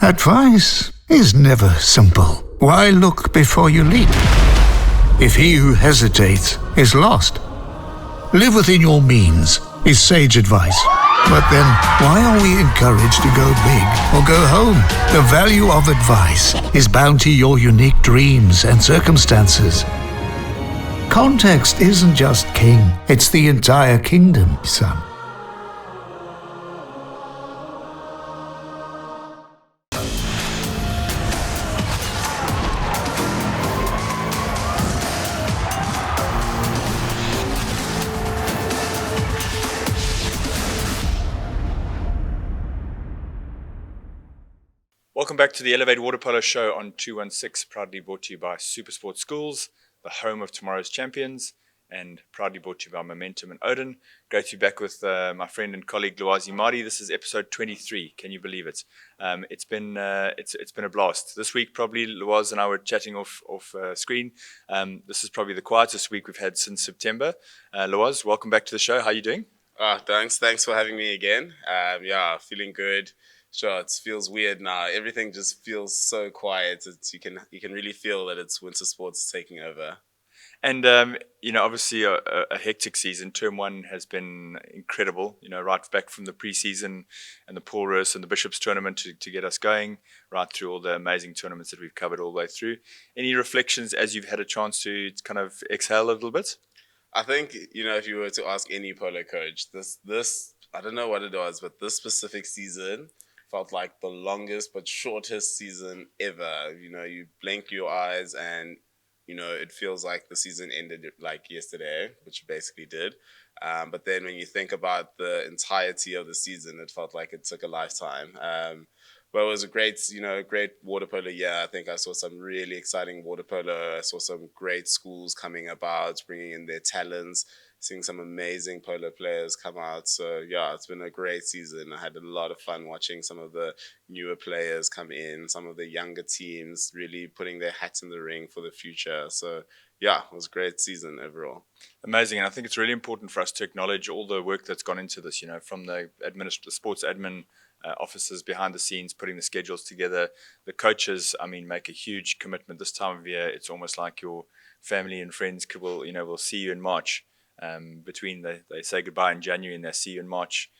Advice is never simple. Why look before you leap? If he who hesitates is lost. Live within your means is sage advice. But then, why are we encouraged to go big or go home? The value of advice is bound to your unique dreams and circumstances. Context isn't just king, it's the entire kingdom, son. Welcome back to the Elevate Water Polo Show on 216, proudly brought to you by SuperSport Schools, the home of tomorrow's champions, and proudly brought to you by Momentum and Odin. Great to be back with my friend and colleague Luwazi Madi. This is episode 23. Can you believe it? It's been a blast. This week, probably Luwaz and I were chatting off screen. This is probably the quietest week we've had since September. Luwaz, welcome back to the show. How are you doing? Thanks for having me again. Feeling good. Sure, it feels weird now. Everything just feels so quiet. You can really feel that it's winter sports taking over. And obviously a hectic season. Term 1 has been incredible. Right back from the preseason and the Polo and the Bishops tournament to get us going, right through all the amazing tournaments that we've covered all the way through. Any reflections as you've had a chance to kind of exhale a little bit? I think if you were to ask any polo coach, this I don't know what it was, but this specific season felt like the longest but shortest season ever. You blink your eyes and, it feels like the season ended like yesterday, which it basically did. But then when you think about the entirety of the season, it felt like it took a lifetime. But it was a great water polo year. I think I saw some really exciting water polo. I saw some great schools coming about, bringing in their talents, seeing some amazing polo players come out. So, it's been a great season. I had a lot of fun watching some of the newer players come in, some of the younger teams really putting their hats in the ring for the future. So, it was a great season overall. Amazing. And I think it's really important for us to acknowledge all the work that's gone into this, from the sports admin officers behind the scenes, putting the schedules together. The coaches, make a huge commitment this time of year. It's almost like your family and friends will see you in March. Between they say goodbye in January and they see you in March,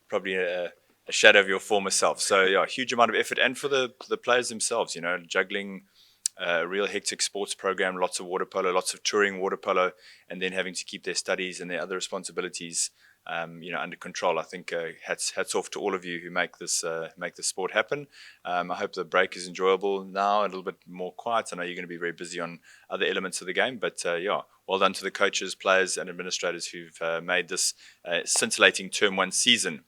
probably a shadow of your former self. So a huge amount of effort, and for the players themselves, juggling a real hectic sports program, lots of water polo, lots of touring water polo, and then having to keep their studies and their other responsibilities under control. I think hats off to all of you who make this sport happen. I hope the break is enjoyable now, a little bit more quiet. I know you're going to be very busy on other elements of the game, but well done to the coaches, players, and administrators who've made this scintillating Term 1 season.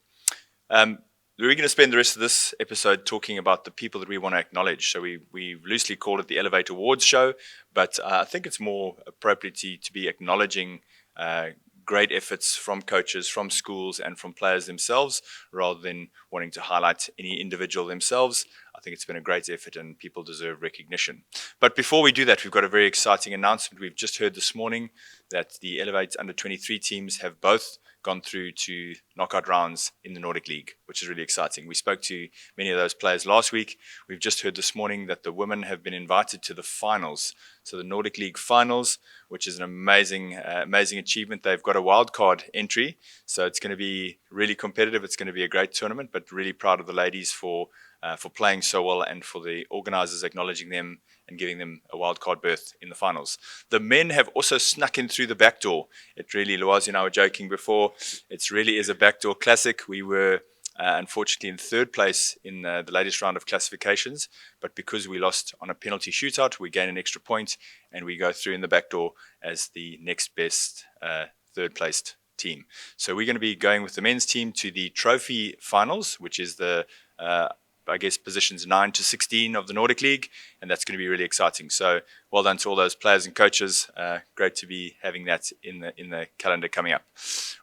We're going to spend the rest of this episode talking about the people that we want to acknowledge. So we loosely call it the Elevate Awards show, but I think it's more appropriate to be acknowledging great efforts from coaches, from schools, and from players themselves, rather than wanting to highlight any individual themselves. I think it's been a great effort and people deserve recognition. But before we do that, we've got a very exciting announcement. We've just heard this morning that the Elevate Under-23 teams have both gone through to knockout rounds in the Nordic League, which is really exciting. We spoke to many of those players last week. We've just heard this morning that the women have been invited to the finals. So the Nordic League finals, which is an amazing achievement. They've got a wildcard entry, so it's going to be really competitive. It's going to be a great tournament, but really proud of the ladies for playing so well and for the organisers acknowledging them and giving them a wildcard berth in the finals. The men have also snuck in through the back door. It really, Luwazi and I were joking before, it really is a backdoor classic. We were unfortunately in third place in the latest round of classifications, but because we lost on a penalty shootout, we gain an extra point and we go through in the back door as the next best third placed team. So we're going to be going with the men's team to the trophy finals, which is the positions 9 to 16 of the Nordic League, and that's going to be really exciting. So well done to all those players and coaches. Great to be having that in the calendar coming up.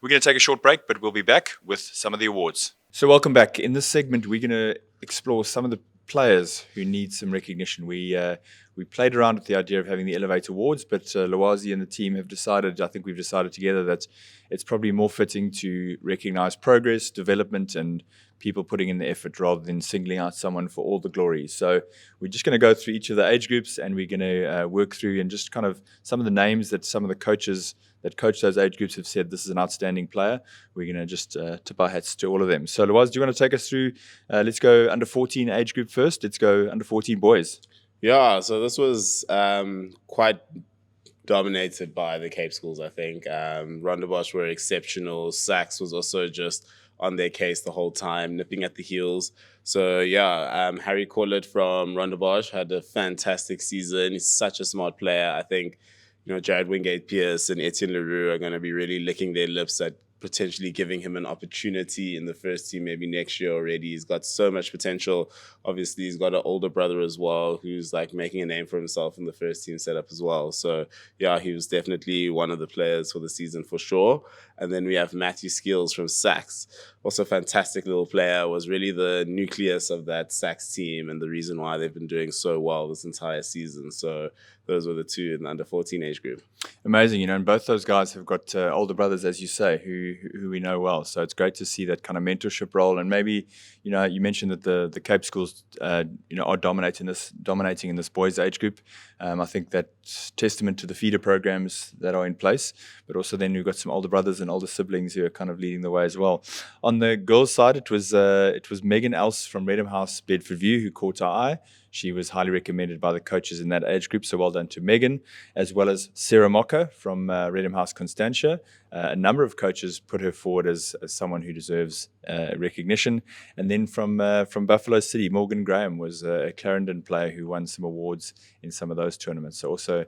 We're going to take a short break, but we'll be back with some of the awards. So welcome back. In this segment, we're going to explore some of the players who need some recognition. We played around with the idea of having the Elevate Awards, but Luwazi and the team have decided, I think we've decided together, that it's probably more fitting to recognize progress, development, and people putting in the effort rather than singling out someone for all the glory. So we're just going to go through each of the age groups, and we're going to work through and just kind of some of the names that some of the coaches that coach those age groups have said this is an outstanding player. We're going to just tip our hats to all of them. So Lawaz, do you want to take us through? Let's go under 14 age group first. Let's go under 14 boys. Yeah, so this was quite dominated by the Cape schools, I think. Rondebosch were exceptional. Sax was also just on their case the whole time, nipping at the heels. So yeah, Harry Corlett from Rondebosch had a fantastic season. He's such a smart player. I think, Jared Wingate-Pierce and Etienne Leroux are going to be really licking their lips at potentially giving him an opportunity in the first team maybe next year already. He's got so much potential. Obviously, he's got an older brother as well who's like making a name for himself in the first team setup as well. So yeah, he was definitely one of the players for the season for sure. And then we have Matthew Skills from Sax, also a fantastic little player, was really the nucleus of that Sax team and the reason why they've been doing so well this entire season. So those were the two in the under 14 age group. Amazing, and both those guys have got older brothers, as you say, who we know well. So it's great to see that kind of mentorship role. And maybe, you mentioned that the Cape schools, are dominating in this boys age group. I think that's testament to the feeder programs that are in place. But also then we've got some older brothers and older siblings who are kind of leading the way as well. On the girls' side, it was Megan Else from Redham House, Bedford View, who caught our eye. She was highly recommended by the coaches in that age group, so well done to Megan, as well as Sarah Mocker from Redham House Constantia. A number of coaches put her forward as someone who deserves recognition. And then from Buffalo City, Morgan Graham was a Clarendon player who won some awards in some of those tournaments. So also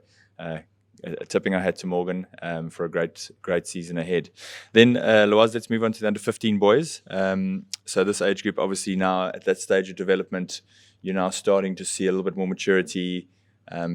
tipping our hat to Morgan for a great season ahead. Then, Lawaz, let's move on to the under 15 boys. So this age group, obviously now at that stage of development, you're now starting to see a little bit more maturity,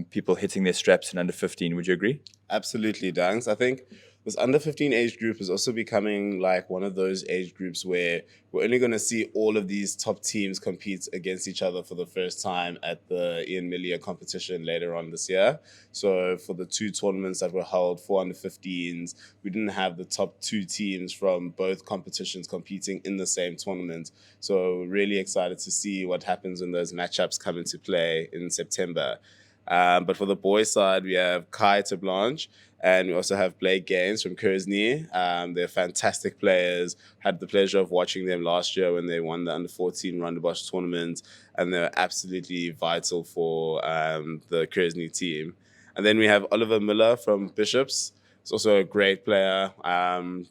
people hitting their straps in under 15. Would you agree? Absolutely, Danks. I think this under 15 age group is also becoming like one of those age groups where we're only going to see all of these top teams compete against each other for the first time at the Ian Millier competition later on this year. So for the two tournaments that were held for under 15s, we didn't have the top two teams from both competitions competing in the same tournament. So really excited to see what happens when those matchups come into play in September. But for the boys' side, we have Kai Blanche, and we also have Blake Gaines from Kersney. They're fantastic players. Had the pleasure of watching them last year when they won the under 14 Rondebosch tournament, and they're absolutely vital for the Kersney team. And then we have Oliver Miller from Bishops. He's also a great player.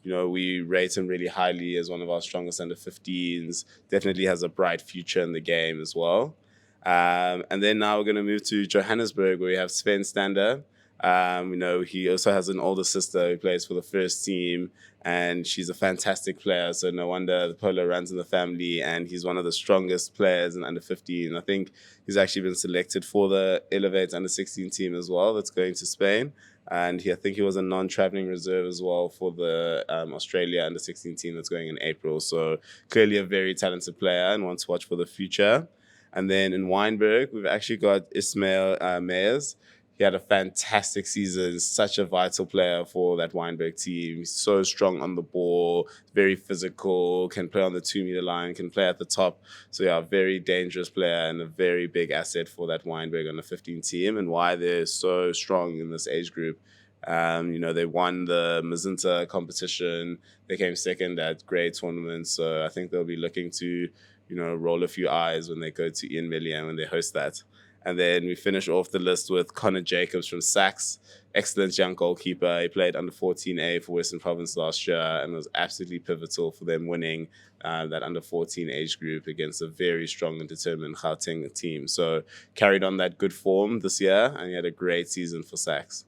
We rate him really highly as one of our strongest under 15s. Definitely has a bright future in the game as well. And then now we're going to move to Johannesburg, where we have Sven Stander. He also has an older sister who plays for the first team, and she's a fantastic player. So no wonder the Polo runs in the family, and he's one of the strongest players in under 15. I think he's actually been selected for the Elevate under 16 team as well that's going to Spain. And I think he was a non-traveling reserve as well for the Australia under 16 team that's going in April. So clearly a very talented player and one to watch for the future. And then in Wynberg, we've actually got Ismail Meyers. He had a fantastic season, such a vital player for that Wynberg team. He's so strong on the ball, very physical, can play on the 2-meter line, can play at the top. So yeah, a very dangerous player and a very big asset for that Wynberg under 15 team, and why they're so strong in this age group. They won the Mazinta competition. They came second at grade tournaments. So I think they'll be looking to roll a few eyes when they go to Ian Millier when they host that. And then we finish off the list with Connor Jacobs from Sax. Excellent young goalkeeper. He played under 14A for Western Province last year and was absolutely pivotal for them winning that under 14 age group against a very strong and determined Gauteng team. So carried on that good form this year, and he had a great season for Sax.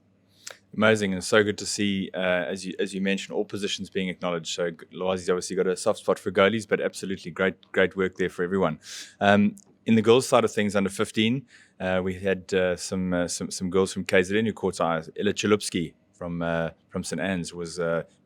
Amazing, and so good to see, as you mentioned, all positions being acknowledged. So Loazi's obviously got a soft spot for goalies, but absolutely great work there for everyone. In the girls' side of things, under 15, we had some girls from KZN who caught our eye. Ella Chalupski from St Anne's was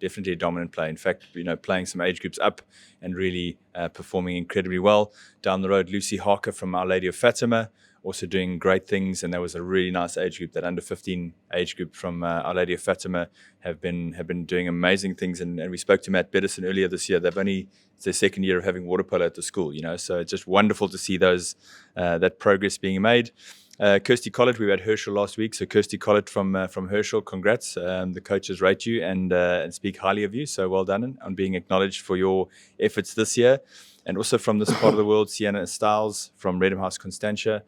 definitely a dominant player. In fact, playing some age groups up and really performing incredibly well. Down the road, Lucy Harker from Our Lady of Fatima, also doing great things, and there was a really nice age group, that under 15 age group from Our Lady of Fatima have been doing amazing things. And we spoke to Matt Bedison earlier this year. It's their second year of having water polo at the school, so it's just wonderful to see that progress being made. Kirsty Collett, we had Herschel last week, so Kirsty Collett from Herschel, congrats. The coaches rate you and speak highly of you, so well done on being acknowledged for your efforts this year. And also from this part of the world, Sienna Stiles from Redham House Constantia.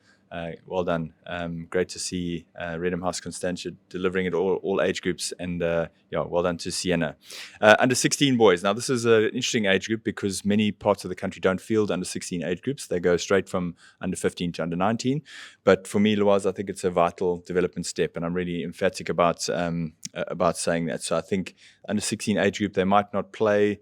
Well done. Great to see Redham House Constantia delivering at all age groups, and well done to Sienna. Under 16 boys. Now, this is an interesting age group because many parts of the country don't field under 16 age groups. They go straight from under 15 to under 19. But for me, Loaz, I think it's a vital development step, and I'm really emphatic about saying that. So I think under 16 age group, they might not play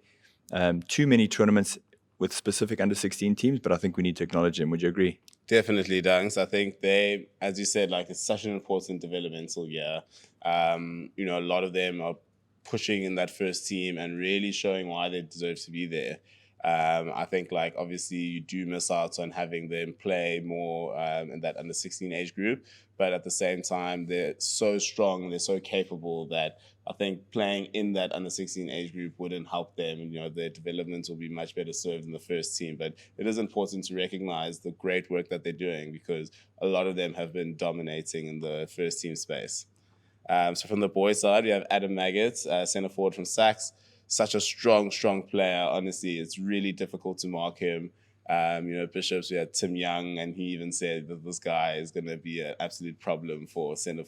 too many tournaments with specific under 16 teams, but I think we need to acknowledge them. Would you agree? Definitely, Dunks. I think they, as you said, it's such an important developmental year. A lot of them are pushing in that first team and really showing why they deserve to be there. I think, obviously, you do miss out on having them play more in that under 16 age group. But at the same time, they're so strong, they're so capable that I think playing in that under 16 age group wouldn't help them. Their development will be much better served in the first team. But it is important to recognize the great work that they're doing because a lot of them have been dominating in the first team space. So from the boys' side, we have Adam Maggot, centre forward from Sachs. Such a strong player. Honestly, it's really difficult to mark him. Bishops, we had Tim Young, and he even said that this guy is going to be an absolute problem for centre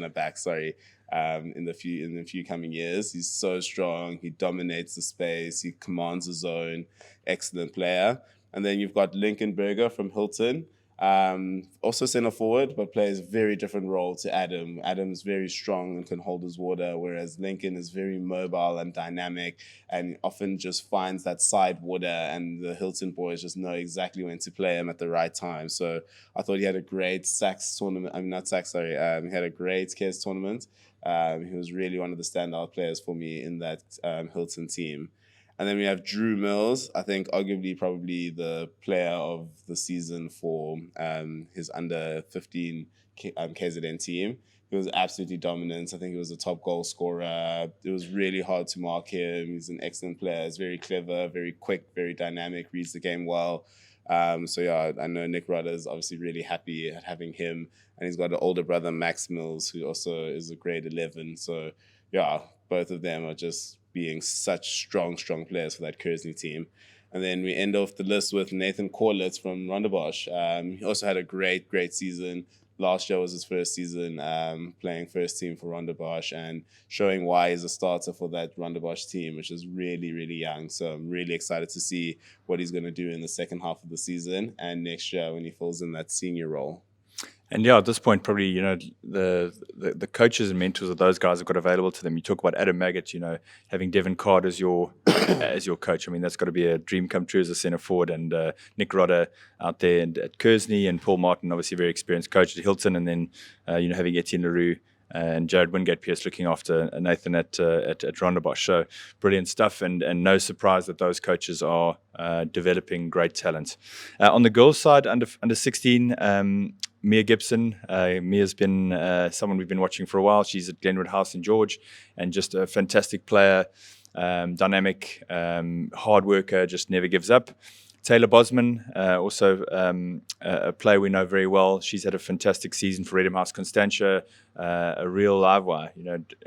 back, in the few coming years. He's so strong. He dominates the space. He commands the zone. Excellent player. And then you've got Lincoln Berger from Hilton. Also centre forward, but plays a very different role to Adam. Adam's very strong and can hold his water, whereas Lincoln is very mobile and dynamic and often just finds that side water, and the Hilton boys just know exactly when to play him at the right time. So I thought he had a great Sachs tournament. He had a great Cares tournament. He was really one of the standout players for me in that Hilton team. And then we have Drew Mills, I think arguably probably the player of the season for his under 15 KZN team. He was absolutely dominant. I think he was a top goal scorer. It was really hard to mark him. He's an excellent player. He's very clever, very quick, very dynamic, reads the game well. I know Nick Rodder is obviously really happy at having him. And he's got an older brother, Max Mills, who also is a grade 11. So, both of them are just being such strong players for that Kersney team. And then we end off the list with Nathan Corlett from Rondebosch. He also had a great season. Last year was his first season playing first team for Rondebosch and showing why he's a starter for that Rondebosch team, which is really, really young. So I'm really excited to see what he's going to do in the second half of the season and next year when he fills in that senior role. And at this point, probably, the coaches and mentors that those guys have got available to them. You talk about Adam Maggot, having Devon Card as your coach. I mean, that's got to be a dream come true as a centre forward. And Nick Rodder out there at Kersney, and Paul Martin, obviously very experienced coach at Hilton, and then having Etienne Leroux and Jared Wingate-Pierce looking after Nathan at Rondebosch. So brilliant stuff, and no surprise that those coaches are developing great talent. On the girls' side, under 16. Mia Gibson. Mia's been someone we've been watching for a while. She's at Glenwood House in George, and just a fantastic player, dynamic, hard worker, just never gives up. Taylor Bosman, also a player we know very well. She's had a fantastic season for Redham House Constantia, a real live wire.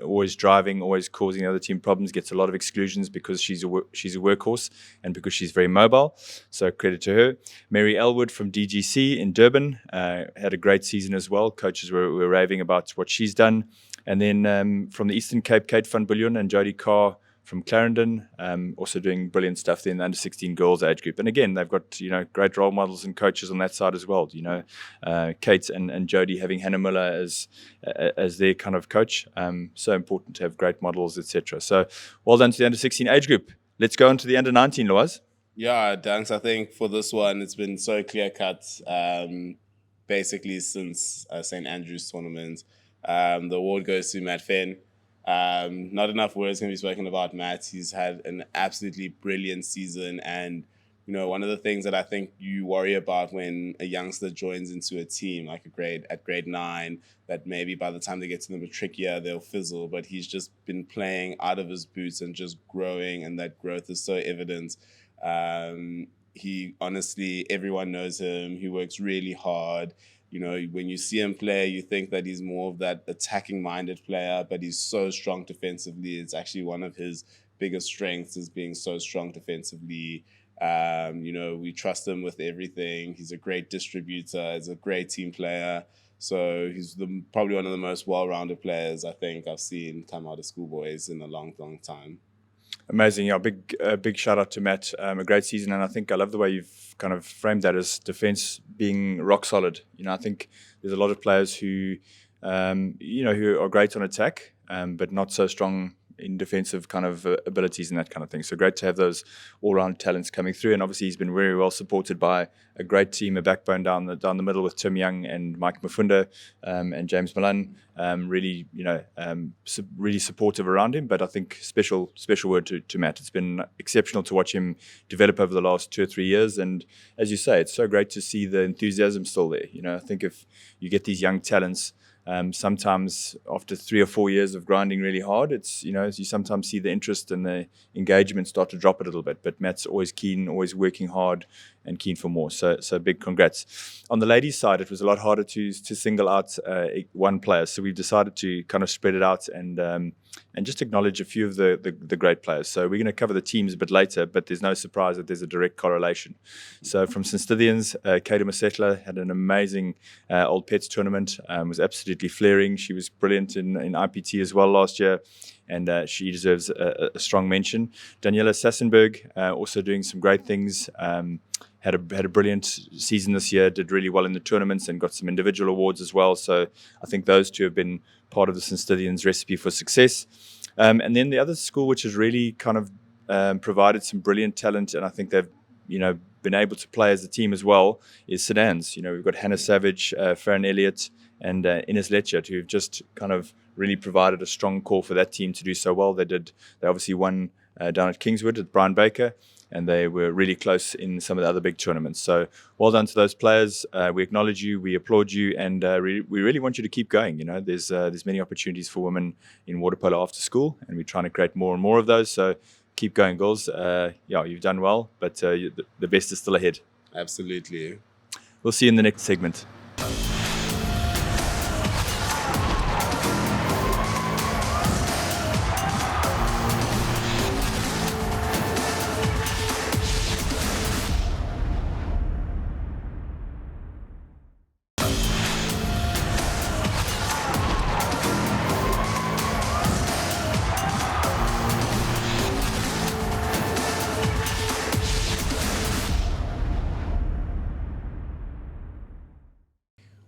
Always driving, always causing the other team problems. Gets a lot of exclusions because she's a workhorse and because she's very mobile. So credit to her. Mary Elwood from DGC in Durban had a great season as well. Coaches were raving about what she's done. And then from the Eastern Cape, Kate van Billion and Jodie Carr from Clarendon, also doing brilliant stuff there in the under 16 girls age group. And again, they've got great role models and coaches on that side as well. Kate and Jodie having Hannah Miller as their kind of coach. So important to have great models, etc. So well done to the under 16 age group. Let's go on to the under 19, Loaz. Yeah, thanks. I think for this one, it's been so clear cut. Basically since St Andrews tournament, the award goes to Matt Fenn. Not enough words can be spoken about Matt. He's had an absolutely brilliant season, and one of the things that I think you worry about when a youngster joins into a team like at grade 9, that maybe by the time they get to the matric year, they'll fizzle. But he's just been playing out of his boots and just growing, and that growth is so evident. He honestly, everyone knows him. He works really hard. When you see him play, you think that he's more of that attacking-minded player, but he's so strong defensively. It's actually one of his biggest strengths, is being so strong defensively. We trust him with everything. He's a great distributor. He's a great team player. So he's probably one of the most well-rounded players I think I've seen come out of schoolboys in a long, long time. Amazing. Yeah, big shout out to Matt. A great season, and I think I love the way you've kind of framed that as defense being rock solid. I think there's a lot of players who are great on attack, but not so strong in defensive kind of abilities and that kind of thing. So great to have those all-round talents coming through. And obviously he's been very well supported by a great team, a backbone down the middle with Tim Young and Mike Mafunda and James Milan. Really supportive around him. But I think special word to Matt. It's been exceptional to watch him develop over the last 2 or 3 years. And as you say, it's so great to see the enthusiasm still there. I think if you get these young talents, sometimes after 3 or 4 years of grinding really hard, it's you sometimes see the interest and the engagement start to drop a little bit. But Matt's always keen, always working hard, and keen for more. So big congrats. On the ladies' side, it was a lot harder to single out one player. So we've decided to kind of spread it out and just acknowledge a few of the great players. So we're going to cover the teams a bit later, but there's no surprise that there's a direct correlation. So from St. Stithians, Kato Masetla had an amazing Old Pets tournament, was absolutely flaring. She was brilliant in IPT as well last year, and she deserves a strong mention. Daniela Sassenberg also doing some great things. Had a brilliant season this year, did really well in the tournaments and got some individual awards as well. So I think those two have been part of the St. Stithians recipe for success. And then the other school which has really kind of provided some brilliant talent, and I think they've been able to play as a team as well, is St. Anne's. We've got Hannah Savage, Farron Elliott, and Ines Letchert, who've just kind of really provided a strong core for that team to do so well. They obviously won down at Kingswood at Brian Baker, and they were really close in some of the other big tournaments. So well done to those players. We acknowledge you, we applaud you, and we really want you to keep going. There's many opportunities for women in water polo after school, and we're trying to create more and more of those. So keep going, girls. You've done well, but the best is still ahead. Absolutely. We'll see you in the next segment.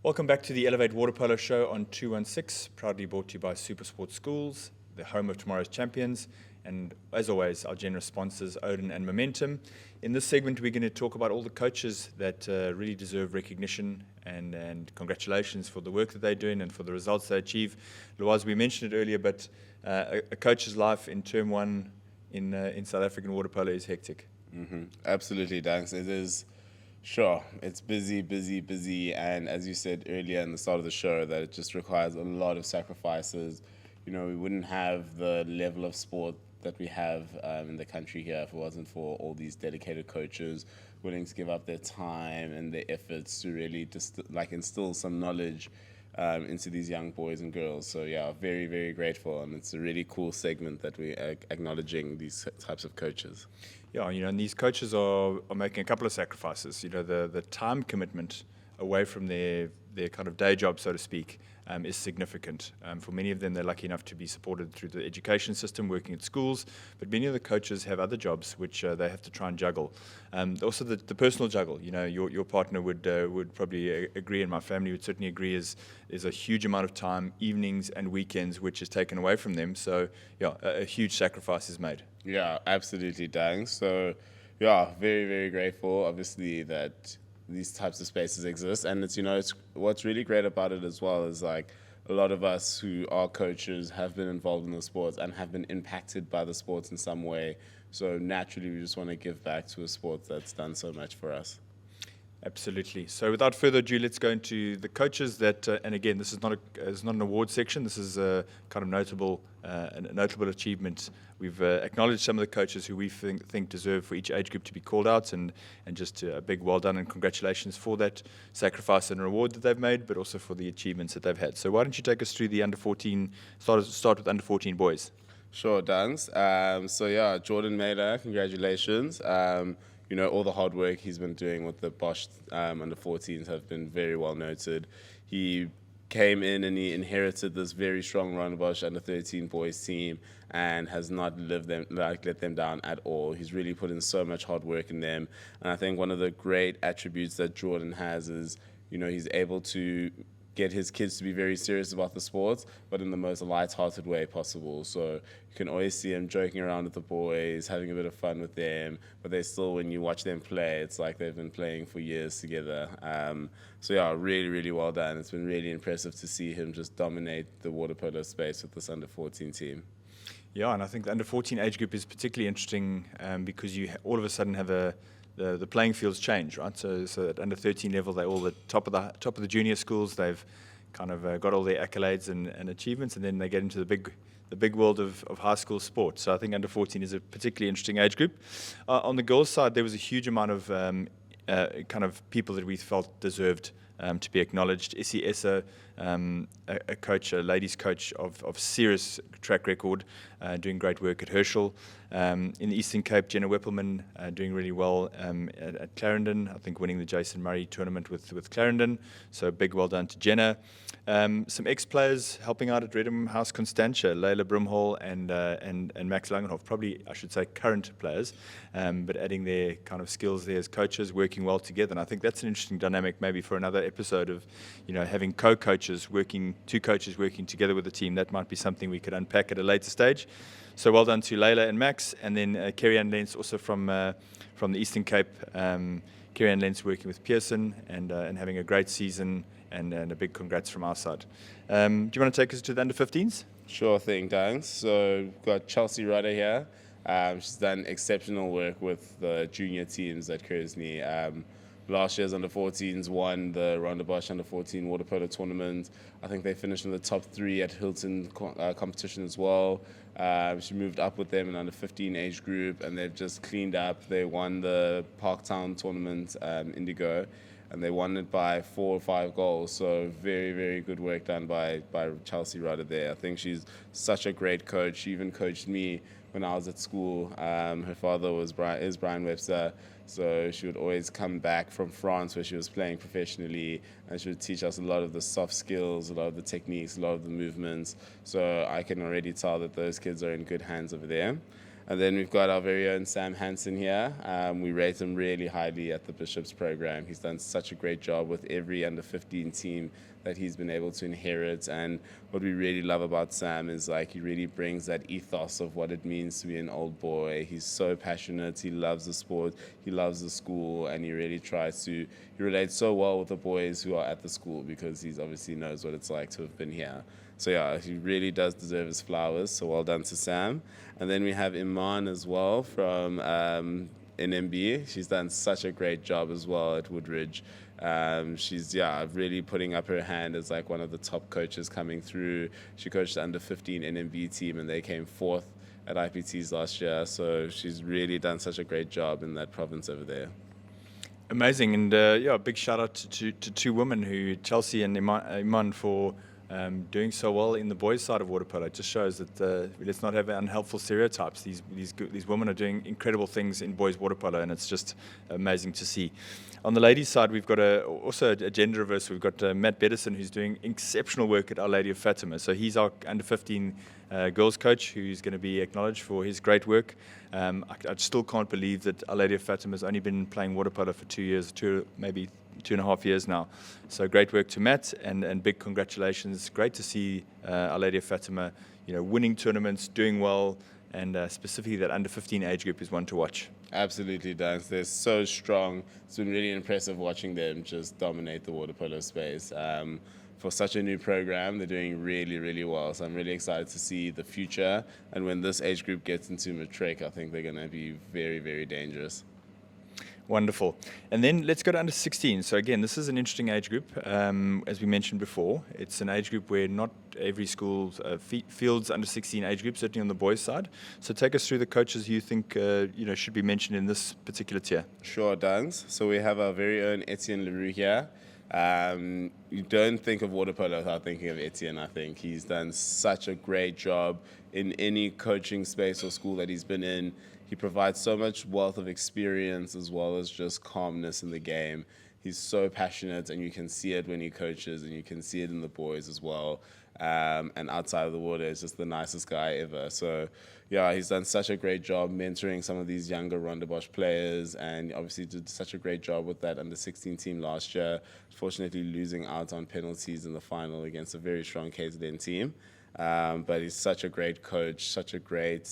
Welcome back to the Elevate Water Polo Show on 216, proudly brought to you by SuperSport Schools, the home of tomorrow's champions, and as always, our generous sponsors, Odin and Momentum. In this segment, we're going to talk about all the coaches that really deserve recognition and congratulations for the work that they're doing and for the results they achieve. Loaz, we mentioned it earlier, but a coach's life in Term 1 in South African water polo is hectic. Mm-hmm. Absolutely, thanks. It is. Sure, it's busy, and as you said earlier in the start of the show, that it just requires a lot of sacrifices. We wouldn't have the level of sport that we have in the country here if it wasn't for all these dedicated coaches willing to give up their time and their efforts to really just instill some knowledge into these young boys and girls. So yeah, very, very grateful, and it's a really cool segment that we are acknowledging these types of coaches. Yeah, and these coaches are making a couple of sacrifices. The time commitment away from their kind of day job, so to speak, is significant. For many of them, they're lucky enough to be supported through the education system, working at schools, but many of the coaches have other jobs which they have to try and juggle. Also, the personal juggle. Your partner would probably agree, and my family would certainly agree, is a huge amount of time, evenings and weekends, which is taken away from them. So, yeah, a huge sacrifice is made. Yeah, absolutely, dang. So, yeah, very, very grateful, obviously, that these types of spaces exist. And it's what's really great about it as well is a a lot of us who are coaches have been involved in the sports and have been impacted by the sports in some way. So naturally, we just want to give back to a sport that's done so much for us. Absolutely. So without further ado, let's go into the coaches that, and again, this is not an award section. This is a kind of notable achievement. We've acknowledged some of the coaches who we think deserve for each age group to be called out, and just a big well done and congratulations for that sacrifice and reward that they've made, but also for the achievements that they've had. So why don't you take us through the under 14? Start with under 14 boys. Sure, thanks. Jordan Mailer, congratulations. All the hard work he's been doing with the Bosch under 14s have been very well noted. He came in and he inherited this very strong Bosch under 13 boys team and has not let them down at all. He's really put in so much hard work in them. And I think one of the great attributes that Jordan has is, he's able to get his kids to be very serious about the sports, but in the most light-hearted way possible. So you can always see him joking around with the boys, having a bit of fun with them, but they still, when you watch them play, it's like they've been playing for years together. Really, really well done. It's been really impressive to see him just dominate the water polo space with this under 14 team. Yeah, and I think the under 14 age group is particularly interesting because you all of a sudden have the playing fields change, right? So at under 13 level, they're all the top of the junior schools. They've kind of got all their accolades and achievements, and then they get into the big world of high school sport. So I think under 14 is a particularly interesting age group. On the girls' side, there was a huge amount of kind of people that we felt deserved to be acknowledged. Issy Essa, a coach, a ladies coach of serious track record, doing great work at Herschel. In the Eastern Cape, Jenna Weppelman doing really well at Clarendon, I think winning the Jason Murray tournament with Clarendon. So big well done to Jenna. Some ex-players helping out at Redham House Constantia, Leila Brimhall and Max Langenhoff, probably I should say current players, but adding their kind of skills there as coaches, working well together. And I think that's an interesting dynamic maybe for another episode of, having two coaches working together with the team. That might be something we could unpack at a later stage. So well done to Leila and Max, and then Kerry-Ann Lentz also from the Eastern Cape. Kerry-Ann Lentz working with Pearson and having a great season, and a big congrats from our side. Do you want to take us to the under 15s? Sure thing, thanks. So we've got Chelsea Rudder here. She's done exceptional work with the junior teams at Kersney. Last year's under 14s won the Ronda Bosch under 14 water polo tournament. I think they finished in the top 3 at Hilton competition as well. She moved up with them in under 15 age group, and they've just cleaned up. They won the Parktown tournament, Indigo, and they won it by 4 or 5 goals. So very, very good work done by Chelsea Rudder there. I think she's such a great coach. She even coached me when I was at school. Her father is Brian Webster. So she would always come back from France where she was playing professionally, and she would teach us a lot of the soft skills, a lot of the techniques, a lot of the movements. So I can already tell that those kids are in good hands over there. And then we've got our very own Sam Hansen here. We rate him really highly at the Bishops program. He's done such a great job with every under 15 team that he's been able to inherit. And what we really love about Sam is he really brings that ethos of what it means to be an old boy. He's so passionate. He loves the sport. He loves the school, and he really he relates so well with the boys who are at the school because he obviously knows what it's like to have been here. So yeah, he really does deserve his flowers. So well done to Sam. And then we have Iman as well from NMB. She's done such a great job as well at Woodridge. She's really putting up her hand as one of the top coaches coming through. She coached the under 15 NMB team, and they came 4th at IPTs last year. So she's really done such a great job in that province over there. Amazing, and a big shout out to 2 women, Chelsea and Iman, for doing so well in the boys' side of water polo. It just shows that let's not have unhelpful stereotypes. These women are doing incredible things in boys' water polo, and it's just amazing to see. On the ladies' side, we've got also a gender reversal. We've got Matt Bedison, who's doing exceptional work at Our Lady of Fatima. So he's our under 15 girls coach, who's going to be acknowledged for his great work. I still can't believe that Our Lady of Fatima has only been playing water polo for 2 years, maybe 2.5 years now. So great work to Matt, and big congratulations. Great to see Our Lady of Fatima, winning tournaments, doing well, and specifically that under 15 age group is one to watch. Absolutely, Dunks. They're so strong. It's been really impressive watching them just dominate the water polo space. For such a new program, they're doing really, really well. So I'm really excited to see the future. And when this age group gets into matric, I think they're going to be very, very dangerous. Wonderful. And then let's go to under 16. So again, this is an interesting age group. As we mentioned before, it's an age group where not every school fields under 16 age group, certainly on the boys' side. So take us through the coaches you think should be mentioned in this particular tier. Sure, Dunks. So we have our very own Etienne Leroux here. You don't think of water polo without thinking of Etienne, I think. He's done such a great job in any coaching space or school that he's been in. He provides so much wealth of experience as well as just calmness in the game. He's so passionate, and you can see it when he coaches, and you can see it in the boys as well. And outside of the water, he's just the nicest guy ever. So, yeah, he's done such a great job mentoring some of these younger Ronde Bosch players, and obviously did such a great job with that under-16 team last year, fortunately losing out on penalties in the final against a very strong KZN team. But he's such a great coach, such a great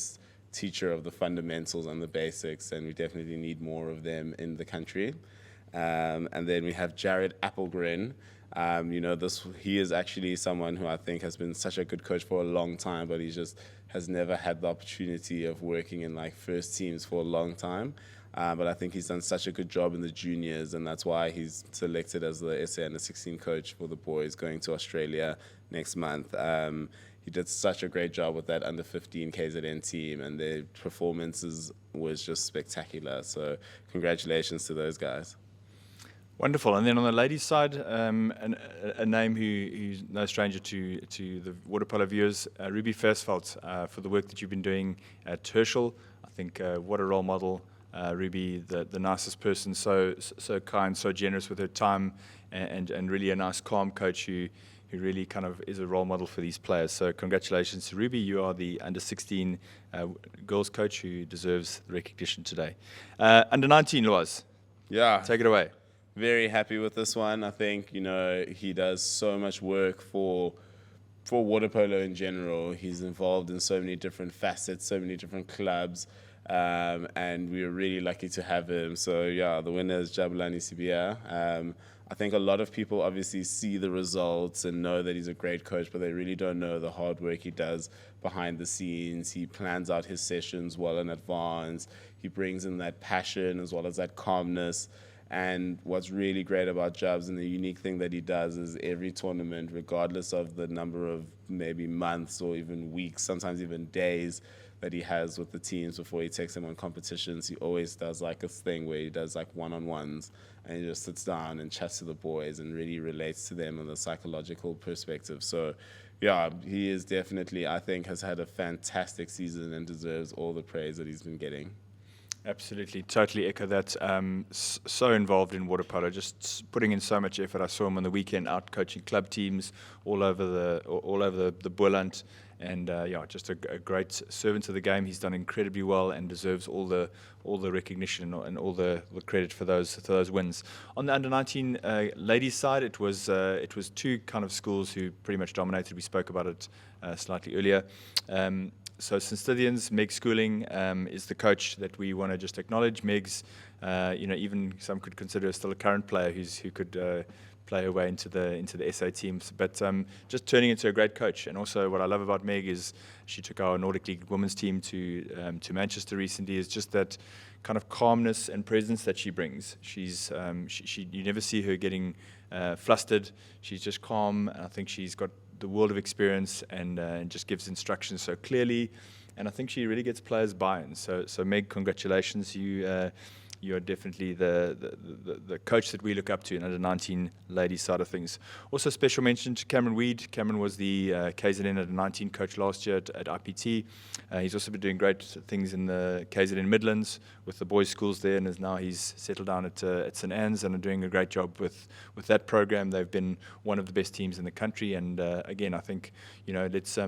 teacher of the fundamentals and the basics, and we definitely need more of them in the country. And then we have Jared Applegren. He is actually someone who I think has been such a good coach for a long time, but he just has never had the opportunity of working in like first teams for a long time. But I think he's done such a good job in the juniors, and that's why he's selected as the SA Under-16 coach for the boys going to Australia next month. He did such a great job with that under-15 KZN team, and their performances was just spectacular. So congratulations to those guys. Wonderful. And then on the ladies' side, a name who's no stranger to the water polo viewers, Ruby Versveld, for the work that you've been doing at Herschel. I think what a role model. Ruby, the nicest person, so kind, so generous with her time, and really a nice, calm coach who really kind of is a role model for these players. So congratulations to Ruby. You are the under-16 girls coach who deserves the recognition today. Under-19, Loaz. Yeah. Take it away. Very happy with this one. I think, he does so much work for water polo in general. He's involved in so many different facets, so many different clubs, and we are really lucky to have him. So, yeah, the winner is Jabulani Sibia. I think a lot of people obviously see the results and know that he's a great coach, but they really don't know the hard work he does behind the scenes. He plans out his sessions well in advance. He brings in that passion as well as that calmness. And what's really great about Jabs and the unique thing that he does is every tournament, regardless of the number of maybe months or even weeks, sometimes even days that he has with the teams before he takes them on competitions, he always does like a thing where he does like one-on-ones, and he just sits down and chats to the boys and really relates to them on the psychological perspective. So, yeah, he is definitely, I think, has had a fantastic season and deserves all the praise that he's been getting. Absolutely, totally echo that. So involved in water polo, just putting in so much effort. I saw him on the weekend out coaching club teams all over the Boland, and just a great servant to the game. He's done incredibly well and deserves all the recognition and all the credit for those wins. On the under-19 ladies side, it was two kind of schools who pretty much dominated. We spoke about it slightly earlier. So St. Stithians, Meg Schooling is the coach that we want to just acknowledge. Meg's, even some could consider still a current player who could play her way into the SA teams. But just turning into a great coach. And also what I love about Meg is she took our Nordic League women's team to Manchester recently. Is just that kind of calmness and presence that she brings. She's you never see her getting flustered. She's just calm. I think she's got the world of experience and just gives instructions so clearly, and I think she really gets players buy-in. So Meg, congratulations! You are definitely the coach that we look up to in under-19 ladies side of things. Also, special mention to Cameron Weed. Cameron was the KZN under-19 coach last year at IPT. He's also been doing great things in the KZN Midlands with the boys' schools there, and he's settled down at St Anne's and are doing a great job with that program. They've been one of the best teams in the country, and again, I think let's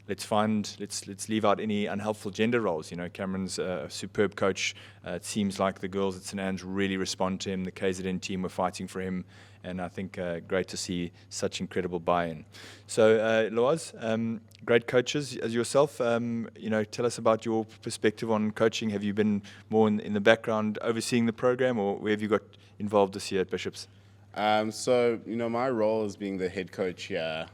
let's leave out any unhelpful gender roles. Cameron's a superb coach. It seems like the girls at St Anne's really respond to him. The KZN team were fighting for him, and I think great to see such incredible buy-in. So, Loaz, great coaches as yourself. Tell us about your perspective on coaching. Have you been more in the background overseeing the program, or where have you got involved this year at Bishops? My role as being the head coach here,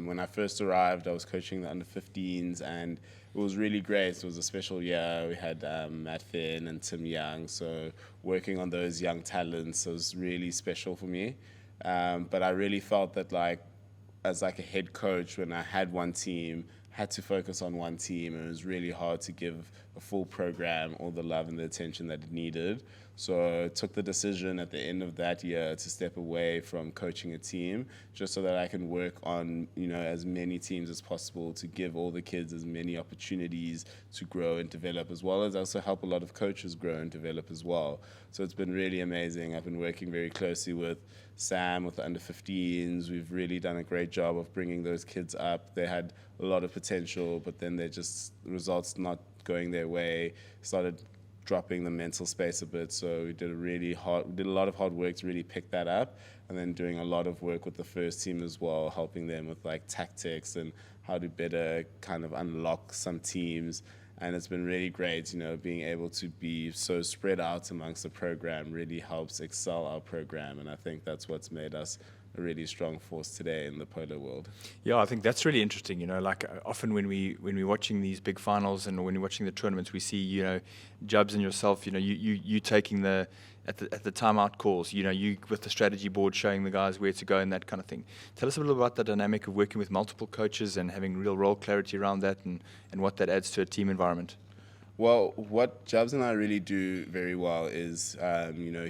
when I first arrived, I was coaching the under-15s, and it was really great. It was a special year. We had Matt Finn and Tim Young, so working on those young talents was really special for me. But I really felt that, as a head coach, when I had one team, had to focus on one team, and it was really hard to give a full program all the love and the attention that it needed. So I took the decision at the end of that year to step away from coaching a team, just so that I can work on, as many teams as possible, to give all the kids as many opportunities to grow and develop, as well as also help a lot of coaches grow and develop as well. So it's been really amazing. I've been working very closely with Sam with the under-15s. We've really done a great job of bringing those kids up. They had a lot of potential, but then results not going their way, started dropping the mental space a bit. So we did a lot of hard work to really pick that up, and then doing a lot of work with the first team as well, helping them with tactics and how to better kind of unlock some teams. And it's been really great, being able to be so spread out amongst the program really helps excel our program. And I think that's what's made us a really strong force today in the polo world. Yeah, I think that's really interesting. Often when we're watching these big finals and when we're watching the tournaments, we see, Jubs and yourself, you taking at the timeout calls, you with the strategy board showing the guys where to go and that kind of thing. Tell us a little about the dynamic of working with multiple coaches and having real role clarity around that, and what that adds to a team environment. Well, what Jubs and I really do very well is,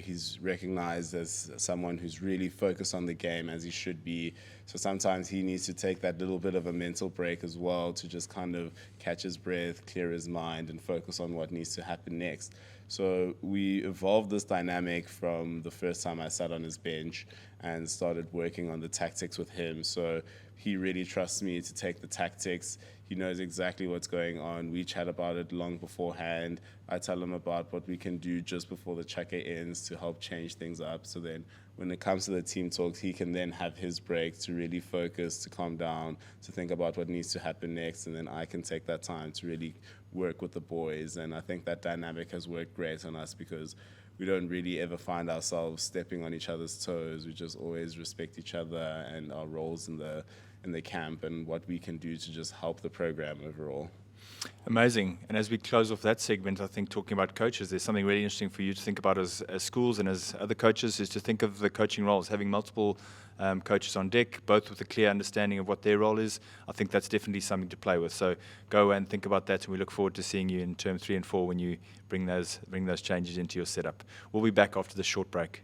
he's recognized as someone who's really focused on the game as he should be. So sometimes he needs to take that little bit of a mental break as well to just kind of catch his breath, clear his mind, and focus on what needs to happen next. So we evolved this dynamic from the first time I sat on his bench and started working on the tactics with him. So he really trusts me to take the tactics. He knows exactly what's going on. We chat about it long beforehand. I tell him about what we can do just before the checker ends to help change things up. So then when it comes to the team talks, he can then have his break to really focus, to calm down, to think about what needs to happen next. And then I can take that time to really work with the boys. And I think that dynamic has worked great on us, because we don't really ever find ourselves stepping on each other's toes. We just always respect each other and our roles in the camp and what we can do to just help the program overall. Amazing. And as we close off that segment, I think talking about coaches, there's something really interesting for you to think about as schools and as other coaches, is to think of the coaching roles, having multiple coaches on deck, both with a clear understanding of what their role is. I think that's definitely something to play with. So go and think about that, and we look forward to seeing you in term 3 and 4 when you bring those changes into your setup. We'll be back after the short break.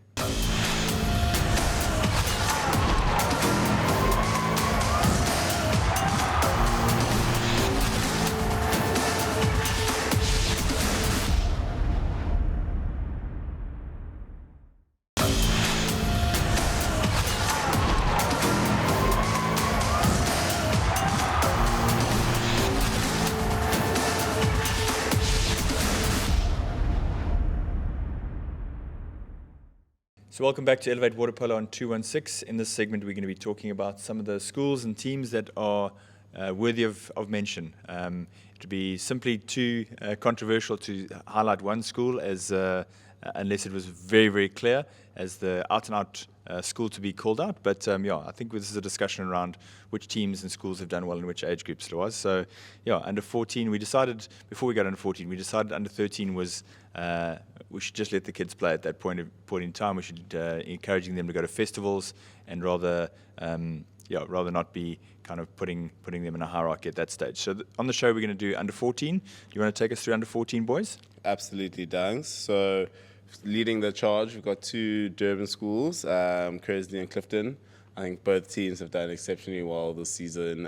So welcome back to Elevate Water Polo on 216. In this segment, we're going to be talking about some of the schools and teams that are worthy of mention. It would be simply too controversial to highlight one school as unless it was very, very clear as the out-and-out school to be called out. But I think this is a discussion around which teams and schools have done well in which age groups there was. So under 14, we decided, before we got under 14, we decided under 13 was we should just let the kids play at that point in time. We should encouraging them to go to festivals and rather not be kind of putting them in a hierarchy at that stage. So on the show, we're going to do under 14. Do you want to take us through under 14, boys? Absolutely, Dunks. So leading the charge, we've got 2 Durban schools, Kearsley and Clifton. I think both teams have done exceptionally well this season.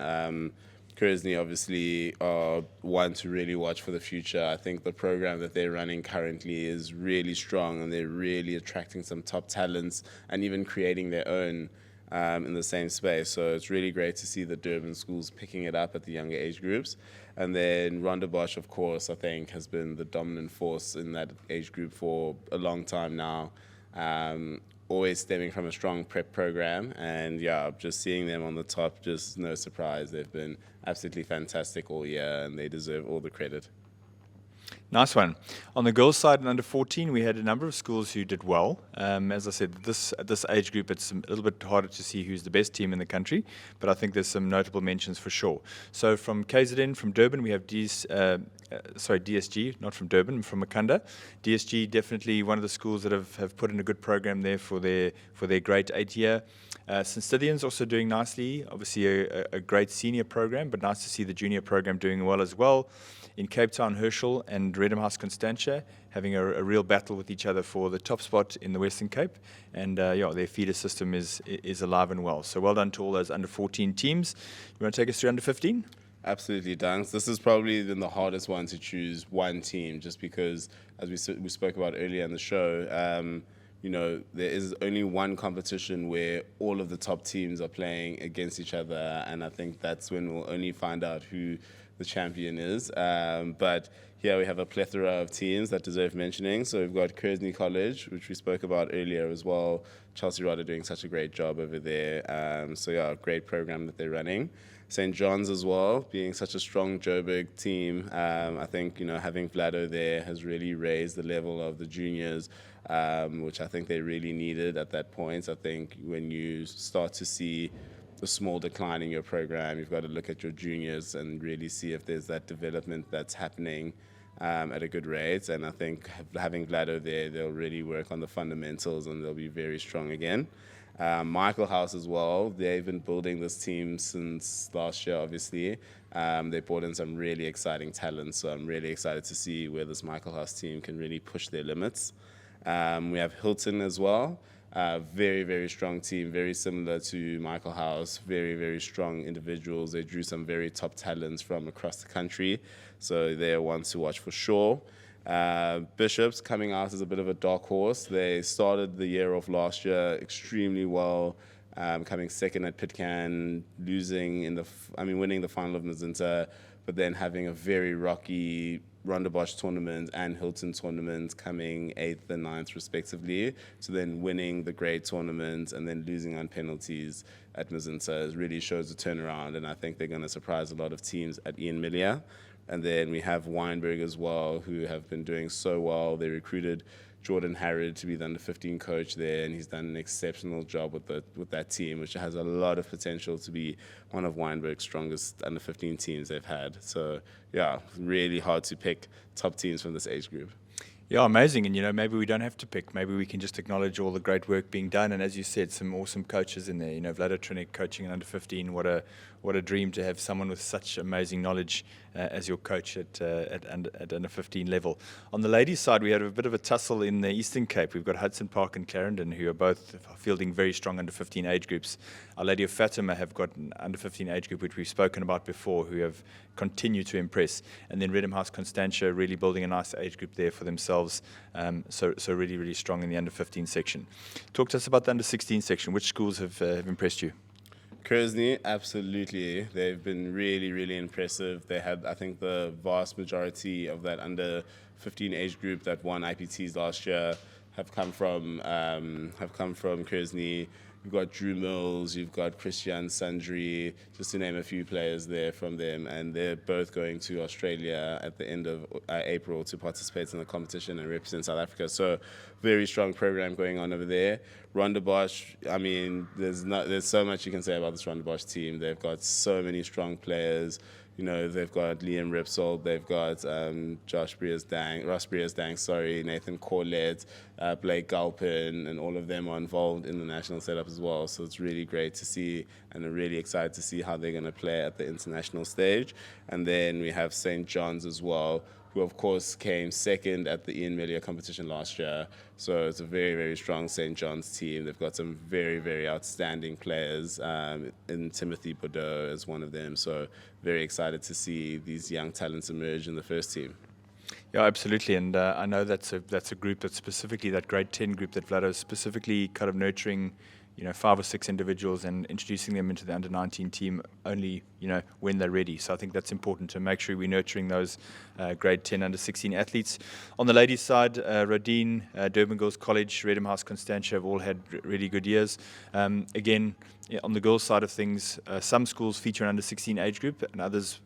Kearsley obviously are one to really watch for the future. I think the program that they're running currently is really strong, and they're really attracting some top talents and even creating their own in the same space. So it's really great to see the Durban schools picking it up at the younger age groups. And then Rondebosch, of course, I think has been the dominant force in that age group for a long time now. Always stemming from a strong prep program, and yeah, just seeing them on the top, just no surprise. They've been absolutely fantastic all year, and they deserve all the credit. Nice one. On the girls' side, in under 14, we had a number of schools who did well. As I said, at this age group, it's a little bit harder to see who's the best team in the country, but I think there's some notable mentions for sure. So from KZN, from Durban, we have DSG, not from Durban, from Makanda. DSG, definitely one of the schools that have put in a good program there for their great 8-year. St. Stithians also doing nicely, obviously a great senior program, but nice to see the junior program doing well as well. In Cape Town, Herschel and Redham House Constantia having a real battle with each other for the top spot in the Western Cape. And their feeder system is alive and well. So well done to all those under 14 teams. You want to take us through under 15? Absolutely, Dunks. This has probably been the hardest one to choose one team, just because, as we spoke about earlier in the show, there is only one competition where all of the top teams are playing against each other, and I think that's when we'll only find out who the champion is. But here we have a plethora of teams that deserve mentioning. So we've got Kearsney College, which we spoke about earlier as well. Chelsea Rodder doing such a great job over there. Great program that they're running. St. John's as well, being such a strong Joburg team. I think, having Vlado there has really raised the level of the juniors, which I think they really needed at that point. I think when you start to see a small decline in your program, you've got to look at your juniors and really see if there's that development that's happening at a good rate. And I think having Vlado there, they'll really work on the fundamentals and they'll be very strong again. Michael House as well, they've been building this team since last year, obviously. They brought in some really exciting talent, so I'm really excited to see where this Michael House team can really push their limits. We have Hilton as well. Very, very strong team, very similar to Michael House, very, very strong individuals. They drew some very top talents from across the country, so they're ones to watch for sure. Bishops coming out as a bit of a dark horse. They started the year off last year extremely well, coming second at Pitcairn, winning the final of Mazinta, but then having a very rocky Rondebosch tournament and Hilton tournament, coming 8th and 9th respectively, to then winning the grade tournament and then losing on penalties at Mazinta really shows a turnaround, and I think they're going to surprise a lot of teams at Ian Millier. And then we have Weinberg as well, who have been doing so well. They recruited Jordan Harrod to be the under-15 coach there, and he's done an exceptional job with that team, which has a lot of potential to be one of Weinberg's strongest under-15 teams they've had. So, yeah, really hard to pick top teams from this age group. Yeah, amazing. And, maybe we don't have to pick. Maybe we can just acknowledge all the great work being done. And as you said, some awesome coaches in there. Vlado Trinek coaching an under-15. What a dream to have someone with such amazing knowledge as your coach at under-15 level. On the ladies' side, we had a bit of a tussle in the Eastern Cape. We've got Hudson Park and Clarendon, who are both fielding very strong under-15 age groups. Our Lady of Fatima have got an under-15 age group, which we've spoken about before, who have continued to impress. And then Redham House Constantia really building a nice age group there for themselves. So really, really strong in the under-15 section. Talk to us about the under-16 section. Which schools have impressed you? Kearsney, absolutely. They've been really, really impressive. They had, I think, the vast majority of that under-15 age group that won IPTs last year have come from Kearsney. You've got Drew Mills, you've got Christian Sundry, just to name a few players there from them, and they're both going to Australia at the end of April to participate in the competition and represent South Africa. So, very strong program going on over there. Rondebosch, there's so much you can say about this Rondebosch team. They've got so many strong players. They've got Liam Ripsold, they've got Ross Breers-Dang, Nathan Corlett, Blake Galpin, and all of them are involved in the national setup as well. So it's really great to see, and I'm really excited to see how they're going to play at the international stage. And then we have St. John's as well, who of course came second at the Ian Millier competition last year. So it's a very, very strong St. John's team. They've got some very, very outstanding players, in Timothy Bordeaux as one of them. So very excited to see these young talents emerge in the first team. Yeah, absolutely. And I know that's a group that's specifically that grade 10 group that Vlado is specifically kind of nurturing 5 or 6 individuals and introducing them into the under-19 team only, when they're ready. So I think that's important to make sure we're nurturing those grade 10 under-16 athletes. On the ladies' side, Rodine, Durban Girls College, Redham House, Constantia have all had really good years. Again, on the girls' side of things, some schools feature an under-16 age group and others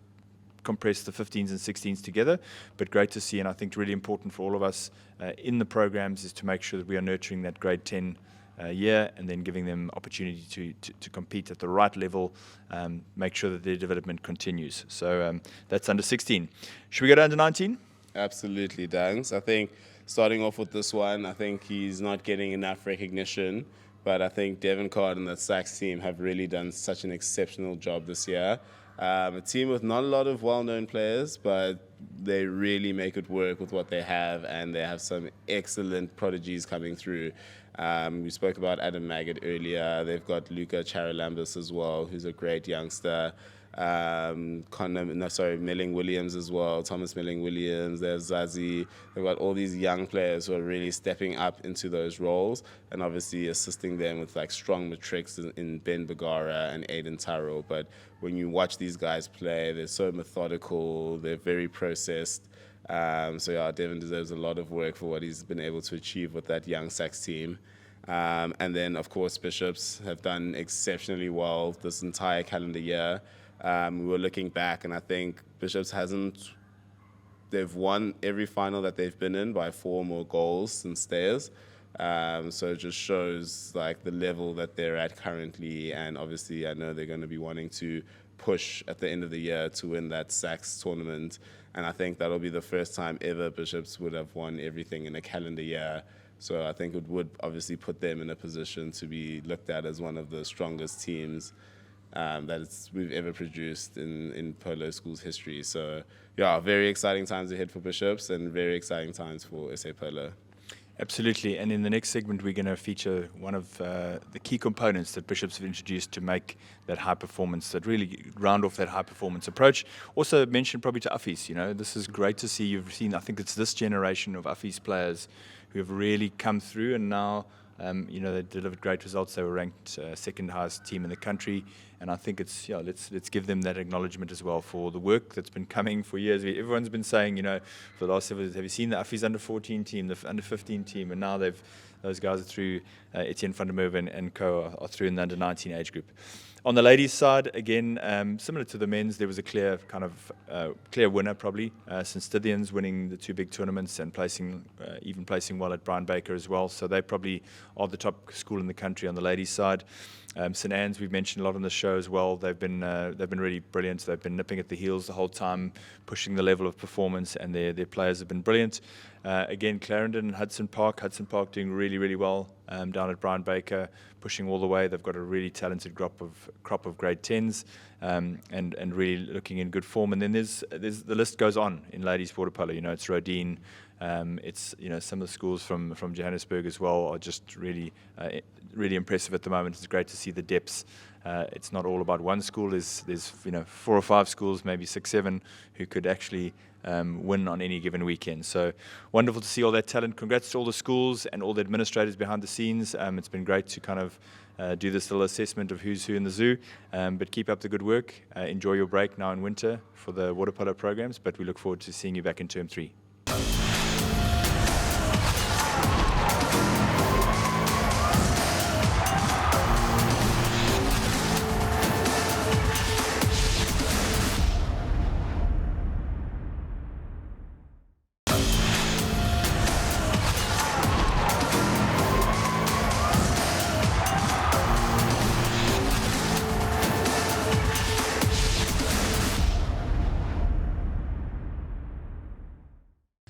compress the 15s and 16s together, but great to see, and I think really important for all of us in the programs is to make sure that we are nurturing that grade 10 year and then giving them opportunity to compete at the right level, make sure that their development continues. So that's under 16. Should we go to under 19? Absolutely, Dangs. I think starting off with this one, I think he's not getting enough recognition, but I think Devon Card and the Sachs team have really done such an exceptional job this year. A team with not a lot of well-known players, but they really make it work with what they have, and they have some excellent prodigies coming through. We spoke about Adam Maggot earlier. They've got Luca Charalambos as well, who's a great youngster. Milling Williams as well, Thomas Milling Williams, there's Zazie. They've got all these young players who are really stepping up into those roles and obviously assisting them with like strong matrix in Ben Bagara and Aiden Tyrrell. But when you watch these guys play, they're so methodical, they're very processed. Devon deserves a lot of work for what he's been able to achieve with that young Sachs team. And then, of course, Bishops have done exceptionally well this entire calendar year. We were looking back, and I think Bishops they've won every final that they've been in by 4 more goals since Stayers. So it just shows like the level that they're at currently, and obviously I know they're going to be wanting to push at the end of the year to win that Sachs tournament, and I think that'll be the first time ever Bishops would have won everything in a calendar year. So I think it would obviously put them in a position to be looked at as one of the strongest teams we've ever produced in Polo School's history. So yeah, very exciting times ahead for Bishops and very exciting times for SA Polo. Absolutely, and in the next segment we're going to feature one of the key components that Bishops have introduced to make that high performance, that really round off that high performance approach. Also mention probably to Affies, this is great to see. You've seen, I think it's this generation of Affies players who have really come through, and now they delivered great results. They were ranked second highest team in the country, and I think it's let's give them that acknowledgement as well for the work that's been coming for years. Everyone's been saying, for the last 7 years, have you seen the Affies under 14 team, the under 15 team, and now those guys are through. Etienne van der Merwe and co are through in the under 19 age group. On the ladies' side, again, similar to the men's, there was a clear winner probably. St. Stithians winning the 2 big tournaments and placing well at Brian Baker as well. So they probably are the top school in the country on the ladies' side. St. Anne's, we've mentioned a lot on the show as well. They've been really brilliant. They've been nipping at the heels the whole time, pushing the level of performance, and their players have been brilliant. Again, Clarendon and Hudson Park doing really, really well down at Brian Baker, pushing all the way. They've got a really talented crop of grade 10s and really looking in good form. And then there's the list goes on in ladies water polo. It's Rodine. It's some of the schools from Johannesburg as well are just really impressive at the moment. It's great to see the depths. It's not all about one school. There's 4 or 5 schools, maybe 6, 7, who could actually win on any given weekend. So wonderful to see all that talent. Congrats to all the schools and all the administrators behind the scenes. It's been great to kind of do this little assessment of who's who in the zoo. But keep up the good work. Enjoy your break now in winter for the water polo programs. But we look forward to seeing you back in term 3.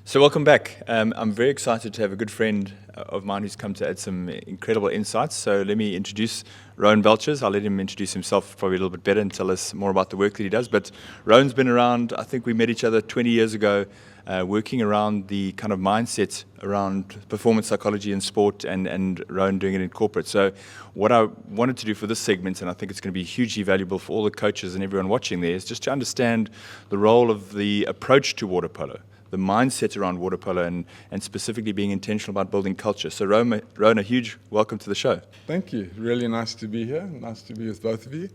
So welcome back. I'm very excited to have a good friend of mine who's come to add some incredible insights. So let me introduce Rowan Belchers. I'll let him introduce himself probably a little bit better and tell us more about the work that he does. But Rowan's been around, I think we met each other 20 years ago, working around the kind of mindset around performance psychology in sport, and Rowan doing it in corporate. So what I wanted to do for this segment, and I think it's going to be hugely valuable for all the coaches and everyone watching there, is just to understand the role of the approach to water polo. the mindset around water polo and specifically being intentional about building culture. So Rowan, a huge welcome to the show. Thank you. Really nice to be here. Nice to be with both of you.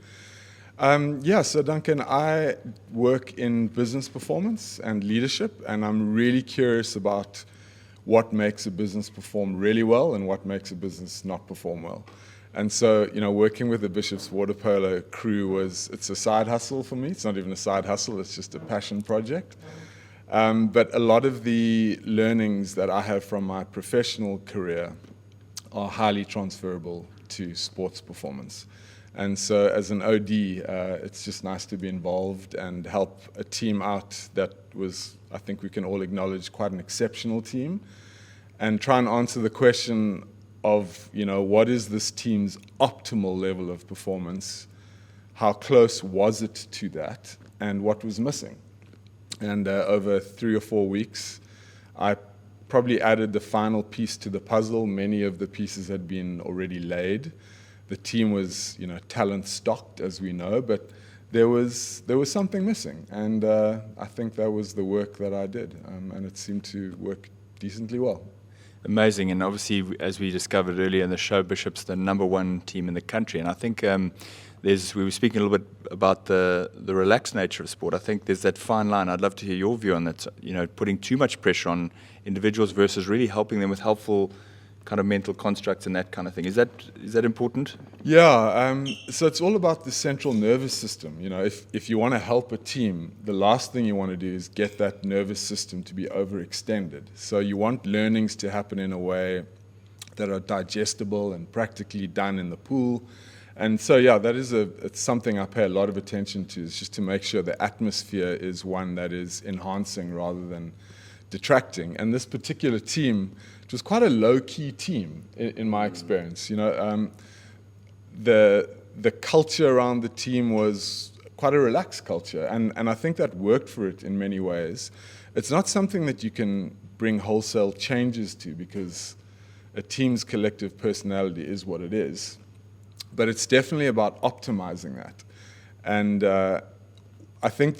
So Duncan, I work in business performance and leadership, and I'm really curious about what makes a business perform really well and what makes a business not perform well. And so, working with the Bishop's Water Polo crew it's a side hustle for me. It's not even a side hustle, it's just a passion project. But a lot of the learnings that I have from my professional career are highly transferable to sports performance. And so as an OD, it's just nice to be involved and help a team out that was, I think we can all acknowledge, quite an exceptional team, and try and answer the question of, what is this team's optimal level of performance? How close was it to that? And what was missing? And over 3 or 4 weeks, I probably added the final piece to the puzzle. Many of the pieces had been already laid. The team was, talent stocked, as we know, but there was something missing. And I think that was the work that I did. And it seemed to work decently well. Amazing, and obviously, as we discovered earlier in the show, Bishop's the #1 team in the country, and I think we were speaking a little bit about the relaxed nature of sport. I think there's that fine line. I'd love to hear your view on that. Putting too much pressure on individuals versus really helping them with helpful kind of mental constructs and that kind of thing. Is that important? Yeah, so it's all about the central nervous system. If you want to help a team, the last thing you want to do is get that nervous system to be overextended. So you want learnings to happen in a way that are digestible and practically done in the pool. And so, it's something I pay a lot of attention to, is just to make sure the atmosphere is one that is enhancing rather than detracting. And this particular team, it was quite a low-key team in my experience. The culture around the team was quite a relaxed culture, and I think that worked for it in many ways. It's not something that you can bring wholesale changes to, because a team's collective personality is what it is. But it's definitely about optimizing that. And I think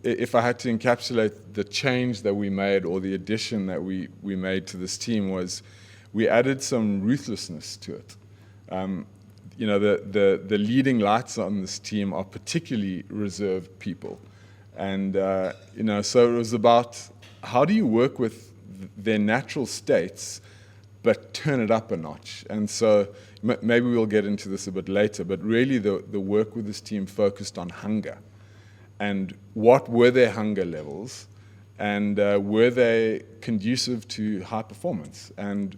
if I had to encapsulate the change that we made, or the addition that we made to this team, was we added some ruthlessness to it. The leading lights on this team are particularly reserved people. And, so it was about how do you work with their natural states but turn it up a notch. And so maybe we'll get into this a bit later, but really the work with this team focused on hunger. And what were their hunger levels, and were they conducive to high performance? And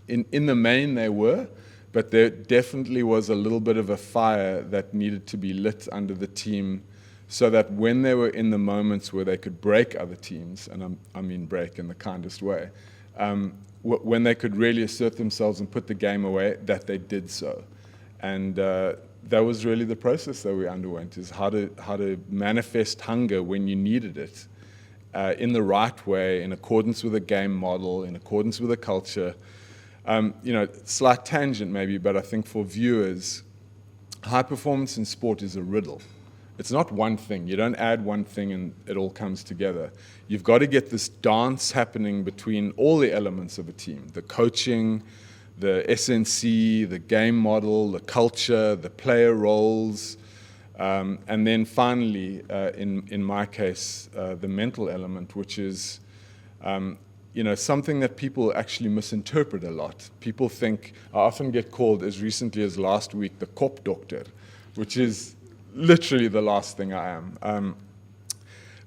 in the main they were, but there definitely was a little bit of a fire that needed to be lit under the team, so that when they were in the moments where they could break other teams, and I mean break in the kindest way, when they could really assert themselves and put the game away, that they did so. And that was really the process that we underwent, is how to manifest hunger when you needed it, in the right way, in accordance with a game model, in accordance with a culture. Slight tangent maybe, but I think for viewers, high performance in sport is a riddle. It's not one thing. You don't add one thing and it all comes together. You've got to get this dance happening between all the elements of a team: the coaching, the SNC, the game model, the culture, the player roles, and then finally, in my case, the mental element, which is something that people actually misinterpret a lot. People think, I often get called, as recently as last week, the kopdokter, which is literally the last thing I am.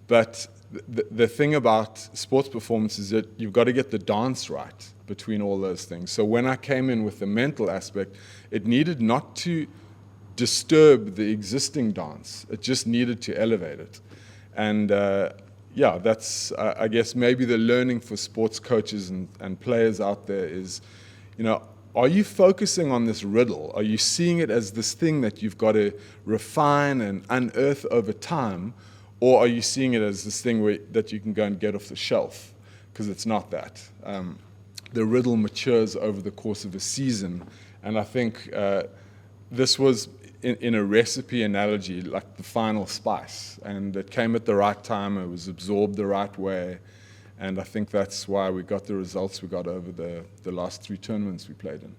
But the thing about sports performance is that you've got to get the dance right between all those things. So when I came in with the mental aspect, it needed not to disturb the existing dance. It just needed to elevate it. And that's, I guess, maybe the learning for sports coaches and players out there is, are you focusing on this riddle? Are you seeing it as this thing that you've got to refine and unearth over time? Or are you seeing it as this thing that you can go and get off the shelf? Because it's not that. The riddle matures over the course of a season. And I think this was, in a recipe analogy, like the final spice. And it came at the right time. It was absorbed the right way. And I think that's why we got the results we got over the last 3 tournaments we played in.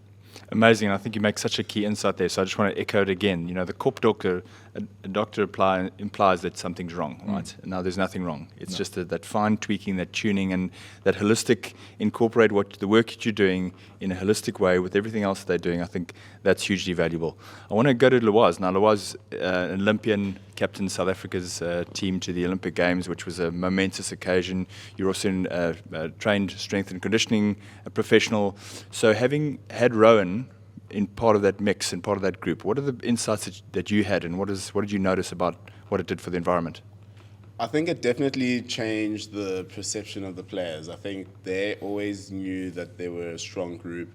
Amazing. I think you make such a key insight there. So I just want to echo it again. You know, the corp doctor, a doctor implies that something's wrong, right? Now there's nothing wrong. It's just that fine tweaking, that tuning, and that holistic, incorporate the work that you're doing in a holistic way with everything else they're doing. I think that's hugely valuable. I want to go to Lawaz. Now Lawaz, an Olympian, captained South Africa's team to the Olympic Games, which was a momentous occasion. You're also in trained strength and conditioning, a professional. So having had Rowan in part of that mix and part of that group, what are the insights that you had, and what did you notice about what it did for the environment? I think it definitely changed the perception of the players. I think they always knew that they were a strong group.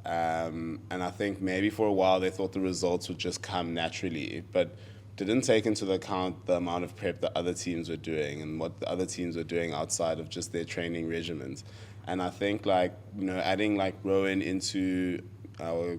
And I think maybe for a while they thought the results would just come naturally, but didn't take into account the amount of prep that other teams were doing and what the other teams were doing outside of just their training regimens. And I think, adding Rowan into our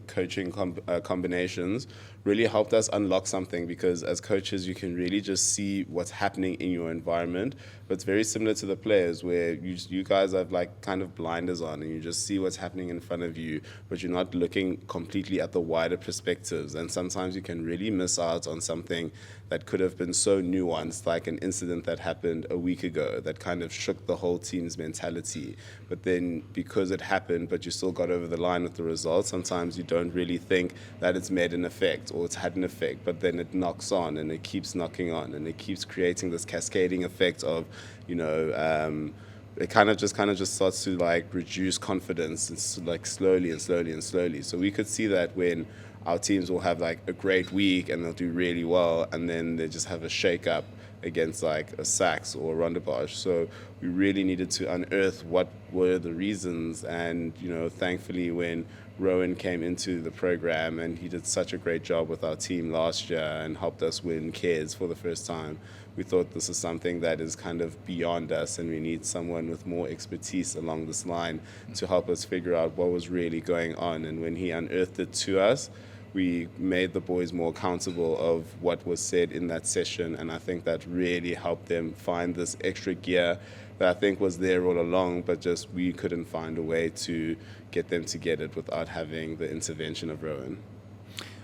coaching combinations really helped us unlock something, because as coaches you can really just see what's happening in your environment. But it's very similar to the players, where you guys have kind of blinders on and you just see what's happening in front of you, but you're not looking completely at the wider perspectives. And sometimes you can really miss out on something that could have been so nuanced, like an incident that happened a week ago that kind of shook the whole team's mentality. But then because it happened, but you still got over the line with the results, sometimes you don't really think that it's made an effect or it's had an effect, but then it knocks on and it keeps knocking on and it keeps creating this cascading effect of, it kind of just starts to reduce confidence. It's slowly and slowly and slowly. So we could see that when our teams will have a great week and they'll do really well, and then they just have a shake up against a Sachs or a Rondebosch. So we really needed to unearth what were the reasons. And thankfully when Rowan came into the program, and he did such a great job with our team last year and helped us win Cares for the first time, we thought this is something that is kind of beyond us, and we need someone with more expertise along this line to help us figure out what was really going on. And when he unearthed it to us, we made the boys more accountable of what was said in that session, and I think that really helped them find this extra gear that I think was there all along, but just we couldn't find a way to get them to get it without having the intervention of Rowan.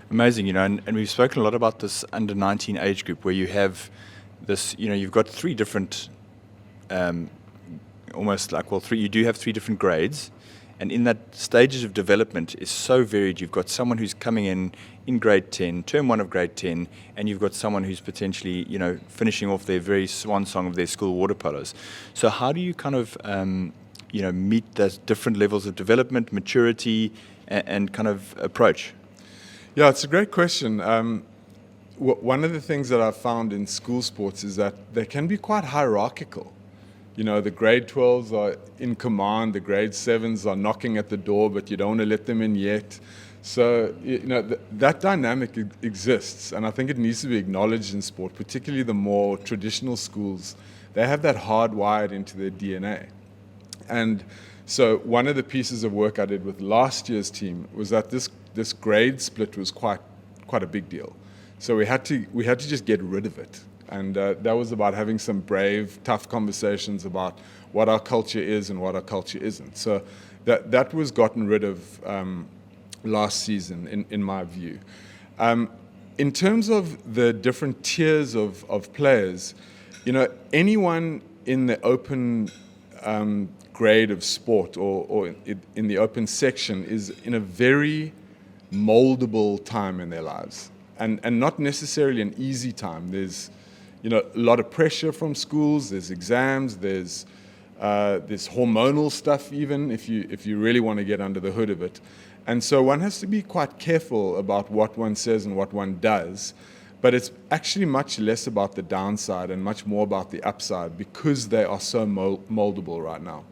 Amazing, and we've spoken a lot about this under 19 age group, where you have this, you've got 3 different, you do have 3 different grades. And in that stages of development is so varied. You've got someone who's coming in grade 10, term 1 of grade 10, and you've got someone who's potentially, finishing off their very swan song of their school water polos. So how do you kind of, meet those different levels of development, maturity, and kind of approach? Yeah, it's a great question. One of the things that I've found in school sports is that they can be quite hierarchical. The grade 12s are in command, the grade 7s are knocking at the door, but you don't want to let them in yet. So, that dynamic exists, and I think it needs to be acknowledged in sport, particularly the more traditional schools. They have that hardwired into their DNA. And so one of the pieces of work I did with last year's team was that this grade split was quite a big deal. So we had to just get rid of it. And that was about having some brave, tough conversations about what our culture is and what our culture isn't. So that was gotten rid of last season, in my view. In terms of the different tiers of players, anyone in the open grade of sport or in the open section is in a very moldable time in their lives, and not necessarily an easy time. There's a lot of pressure from schools. There's exams. There's hormonal stuff, even if you really want to get under the hood of it. And so one has to be quite careful about what one says and what one does. But it's actually much less about the downside and much more about the upside, because they are so moldable right now.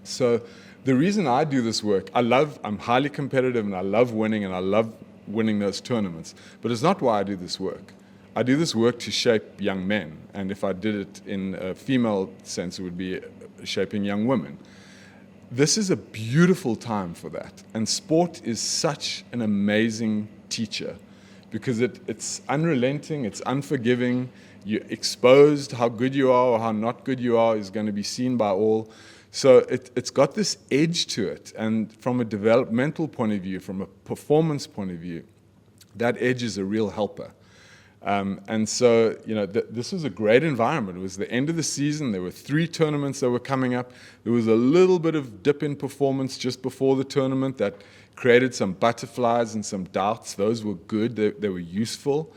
So the reason I do this work, I'm highly competitive and I love winning, and I love winning those tournaments. But it's not why I do this work. I do this work to shape young men, and if I did it in a female sense, it would be shaping young women. This is a beautiful time for that, and sport is such an amazing teacher. because it's unrelenting, it's unforgiving. You're exposed. How good you are or how not good you are is going to be seen by all. So it's got this edge to it. And from a developmental point of view, from a performance point of view, that edge is a real helper. And so, this was a great environment. It was the end of the season. There were 3 tournaments that were coming up. There was a little bit of dip in performance just before the tournament that created some butterflies and some doubts. Those were good. They were useful.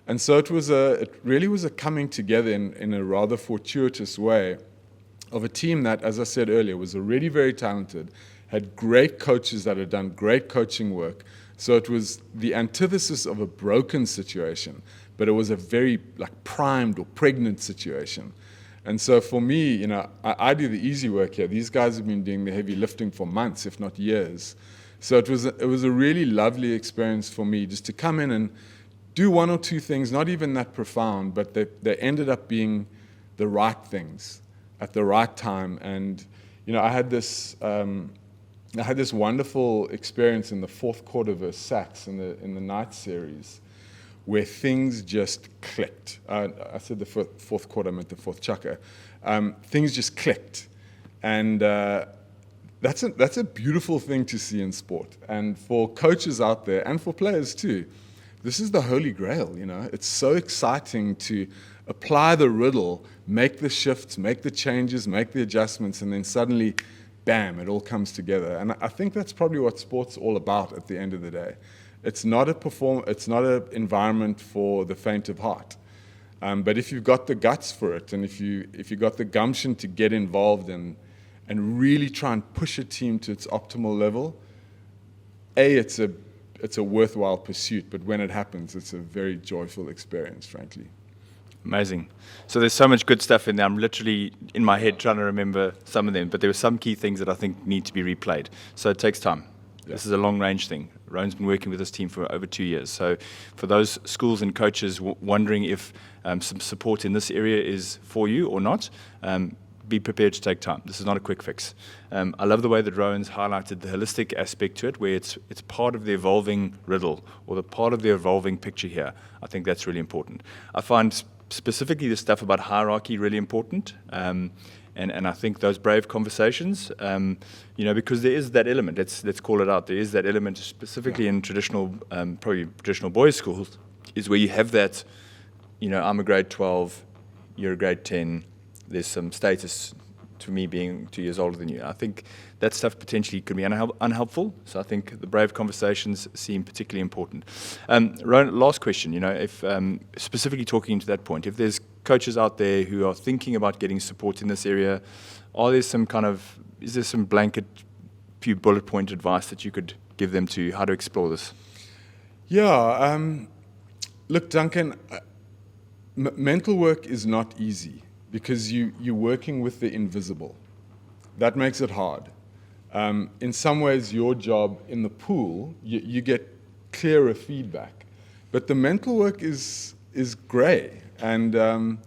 And so it really was a coming together in a rather fortuitous way of a team that, as I said earlier, was already very talented, had great coaches that had done great coaching work. So it was the antithesis of a broken situation, but it was a very primed or pregnant situation. And so for me, I do the easy work here. These guys have been doing the heavy lifting for months, if not years. So it was a really lovely experience for me just to come in and do 1 or 2 things, not even that profound, but they ended up being the right things at the right time. And I had this wonderful experience in the 4th quarter versus Sachs in the night series, where things just clicked. I said the 4th quarter, I meant the 4th chukker. Things just clicked, and that's a beautiful thing to see in sport. And for coaches out there, and for players too, this is the holy grail. It's so exciting to apply the riddle, make the shifts, make the changes, make the adjustments, and then suddenly, bam, it all comes together. And I think that's probably what sport's all about at the end of the day. It's not an environment for the faint of heart. But if you've got the guts for it, and if you've got the gumption to get involved and really try and push a team to its optimal level, it's a worthwhile pursuit. But when it happens, it's a very joyful experience, frankly. Amazing. So there's so much good stuff in there. I'm literally in my head trying to remember some of them, but there were some key things that I think need to be replayed. So it takes time. Yeah. This is a long-range thing. Rowan's been working with this team for over 2 years. So for those schools and coaches wondering if some support in this area is for you or not, be prepared to take time. This is not a quick fix. I love the way that Rowan's highlighted the holistic aspect to it, where it's part of the evolving riddle or the part of the evolving picture here. I think that's really important. I find specifically the stuff about hierarchy really important, and I think those brave conversations, because there is that element. Let's call it out. There is that element specifically in probably traditional boys' schools, is where you have that. I'm a grade 12, you're a grade 10. There's some status to me being 2 years older than you. I think that stuff potentially could be unhelpful. So I think the brave conversations seem particularly important. Rowan, last question, if specifically talking to that point, if there's coaches out there who are thinking about getting support in this area, is there some blanket few bullet point advice that you could give them to how to explore this? Yeah, look, Duncan, mental work is not easy, because you're working with the invisible. That makes it hard. In some ways, your job in the pool, you get clearer feedback. But the mental work is grey. And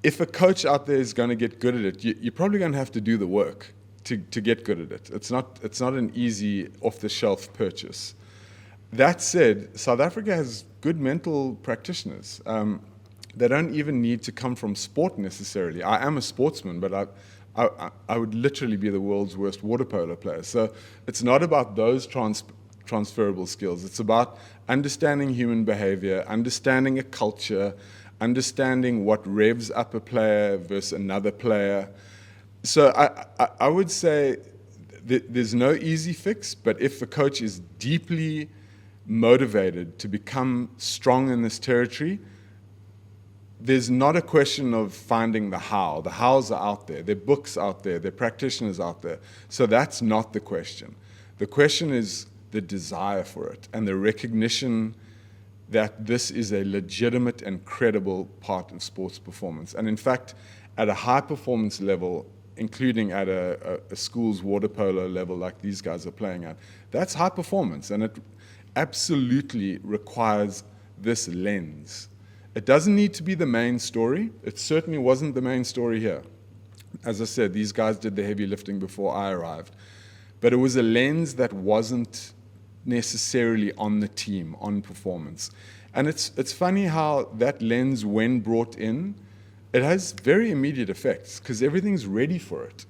if a coach out there is going to get good at it, you're probably going to have to do the work to get good at it. It's not an easy off-the-shelf purchase. That said, South Africa has good mental practitioners. They don't even need to come from sport necessarily. I am a sportsman, but I would literally be the world's worst water polo player. So it's not about those transferable skills. It's about understanding human behavior, understanding a culture, understanding what revs up a player versus another player. So I would say there's no easy fix, but if the coach is deeply motivated to become strong in this territory, there's not a question of finding the how. The hows are out there. There are books out there. There are practitioners out there. So that's not the question. The question is the desire for it and the recognition that this is a legitimate and credible part of sports performance. And in fact, at a high performance level, including at a school's water polo level like these guys are playing at, that's high performance. And it absolutely requires this lens. It doesn't need to be the main story. It certainly wasn't the main story here. As I said, these guys did the heavy lifting before I arrived. But it was a lens that wasn't necessarily on the team, on performance. And it's funny how that lens, when brought in, it has very immediate effects because everything's ready for it.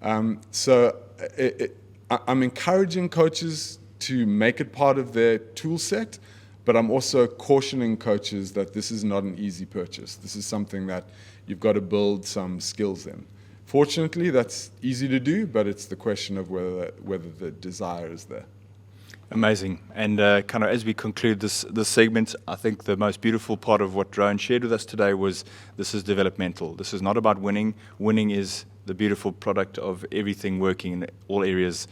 I'm encouraging coaches to make it part of their tool set, but I'm also cautioning coaches that this is not an easy purchase. This is something that you've got to build some skills in. Fortunately, that's easy to do, but it's the question of whether the desire is there. Amazing. And kind of as we conclude this segment, I think the most beautiful part of what Rowan shared with us today was this is developmental. This is not about winning. Winning is the beautiful product of everything working in all areas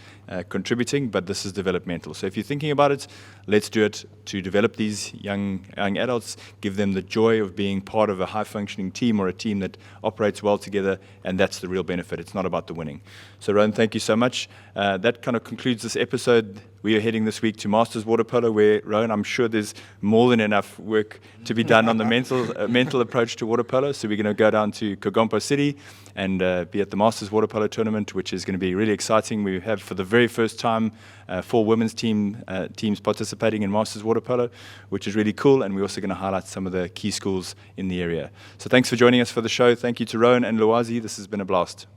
contributing, but this is developmental. So if you're thinking about it, let's do it to develop these young adults, give them the joy of being part of a high-functioning team or a team that operates well together, and that's the real benefit. It's not about the winning. So Rowan, thank you so much. That kind of concludes this episode. We are heading this week to Masters Water Polo, where, Rowan, I'm sure there's more than enough work to be done on the mental approach to water polo. So we're going to go down to Kagompo City and be at the Masters Water Polo tournament, which is going to be really exciting. We have, for the very first time, 4 women's teams participating in Masters Water Polo, which is really cool. And we're also going to highlight some of the key schools in the area. So thanks for joining us for the show. Thank you to Rowan and Luazi. This has been a blast.